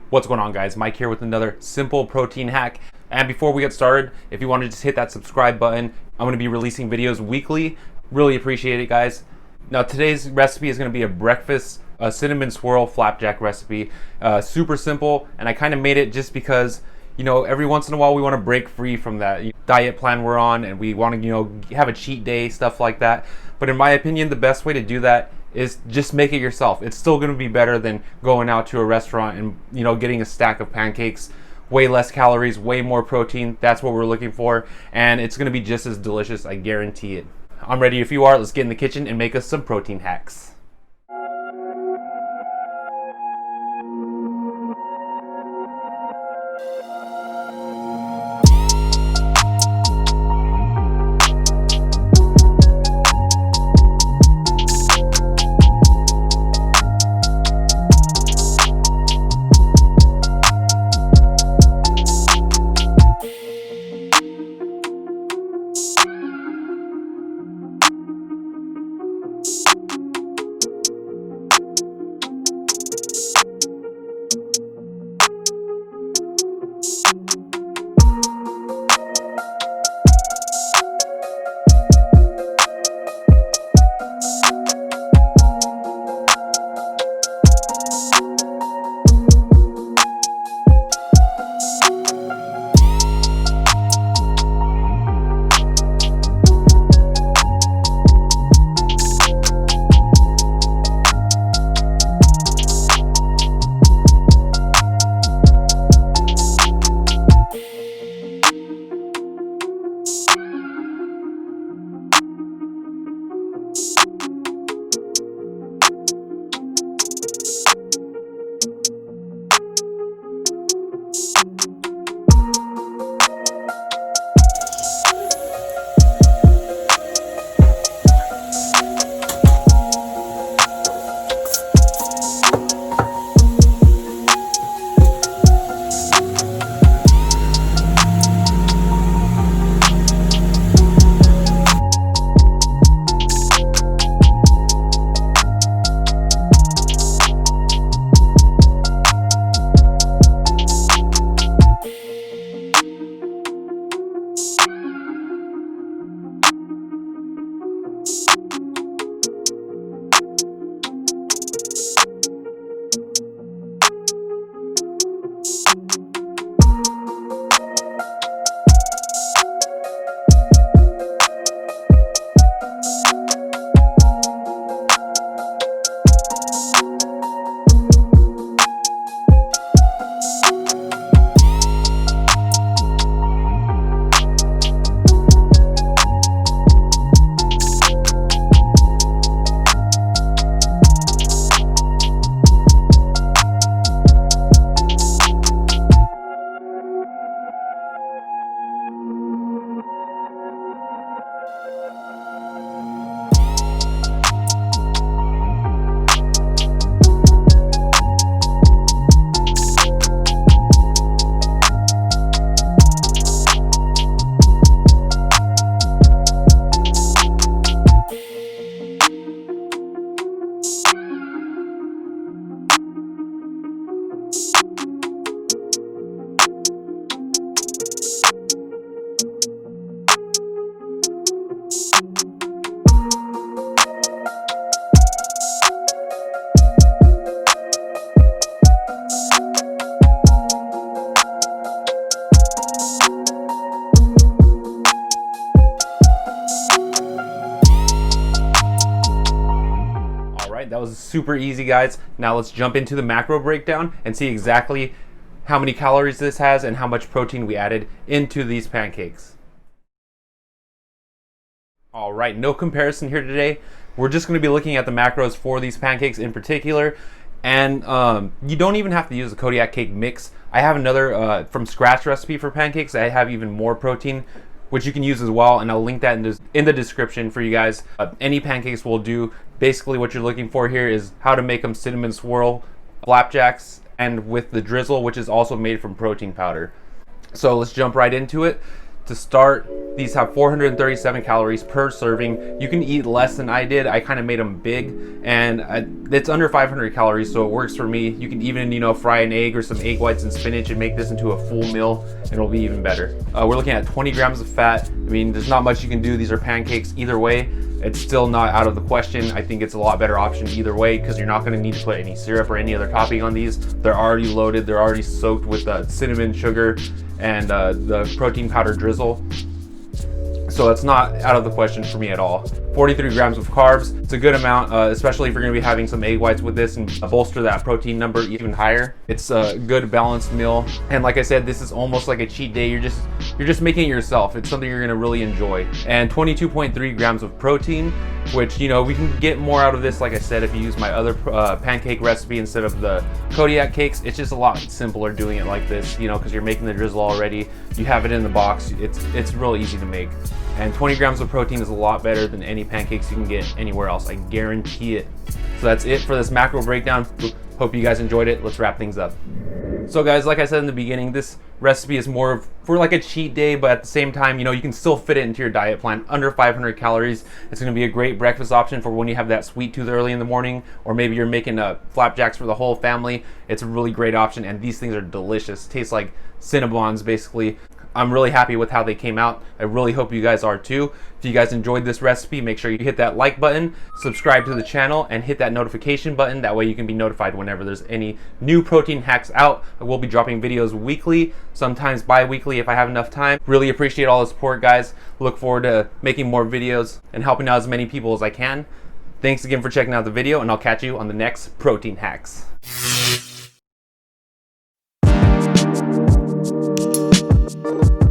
What's going on, guys? Mike here with another simple protein hack. And before we get started, if you want to just hit that subscribe button, I'm going to be releasing videos weekly. Really appreciate it, guys. Now today's recipe is going to be a breakfast cinnamon swirl flapjack recipe. Super simple, and I kind of made it just because, you know, every once in a while we want to break free from that diet plan we're on, and we want to, you know, have a cheat day, stuff like that. But in my opinion, the best way to do that is just make it yourself. It's still going to be better than going out to a restaurant and, you know, getting a stack of pancakes. Way less calories, way more protein. That's what we're looking for, and it's going to be just as delicious, I guarantee it. I'm ready if you are. Let's get in the kitchen and make us some protein hacks. That was super easy, guys. Now let's jump into the macro breakdown and see exactly how many calories this has and how much protein we added into these pancakes. All right, no comparison here today. We're just going to be looking at the macros for these pancakes in particular. And you don't even have to use the Kodiak cake mix. I have another from scratch recipe for pancakes. I have even more protein, which you can use as well, and I'll link that in the description for you guys. Any pancakes will do. Basically what you're looking for here is how to make them cinnamon swirl flapjacks, and with the drizzle, which is also made from protein powder. So let's jump right into it. To start, these have 437 calories per serving. You can eat less than I did. I kind of made them big, and it's under 500 calories, so it works for me. You can even, you know, fry an egg or some egg whites and spinach and make this into a full meal, and it'll be even better. We're looking at 20 grams of fat. I mean, there's not much you can do. These are pancakes. Either way, it's still not out of the question. I think it's a lot better option either way, because you're not going to need to put any syrup or any other topping on these. They're already loaded. They're already soaked with cinnamon, sugar, and the protein powder drizzle. So it's not out of the question for me at all. 43 grams of carbs. It's a good amount, especially if you're gonna be having some egg whites with this and bolster that protein number even higher. It's a good balanced meal. And like I said, this is almost like a cheat day. You're just making it yourself. It's something you're gonna really enjoy. And 22.3 grams of protein, which, you know, we can get more out of this, like I said, if you use my other pancake recipe instead of the Kodiak cakes. It's just a lot simpler doing it like this, you know, because you're making the drizzle already. You have it in the box. It's real easy to make. And 20 grams of protein is a lot better than any pancakes you can get anywhere else. I guarantee it. So that's it for this macro breakdown. Hope you guys enjoyed it. Let's wrap things up. So guys, like I said in the beginning, this recipe is more for like a cheat day, but at the same time, you know, you can still fit it into your diet plan. Under 500 calories. It's going to be a great breakfast option for when you have that sweet tooth early in the morning, or maybe you're making flapjacks for the whole family. It's a really great option, and these things are delicious. Tastes like Cinnabons, basically. I'm really happy with how they came out. I really hope you guys are too. If you guys enjoyed this recipe, make sure you hit that like button, subscribe to the channel, and hit that notification button. That way you can be notified whenever there's any new protein hacks out. I will be dropping videos weekly, sometimes bi-weekly if I have enough time. Really appreciate all the support, guys. Look forward to making more videos and helping out as many people as I can. Thanks again for checking out the video, and I'll catch you on the next protein hacks. Thank you.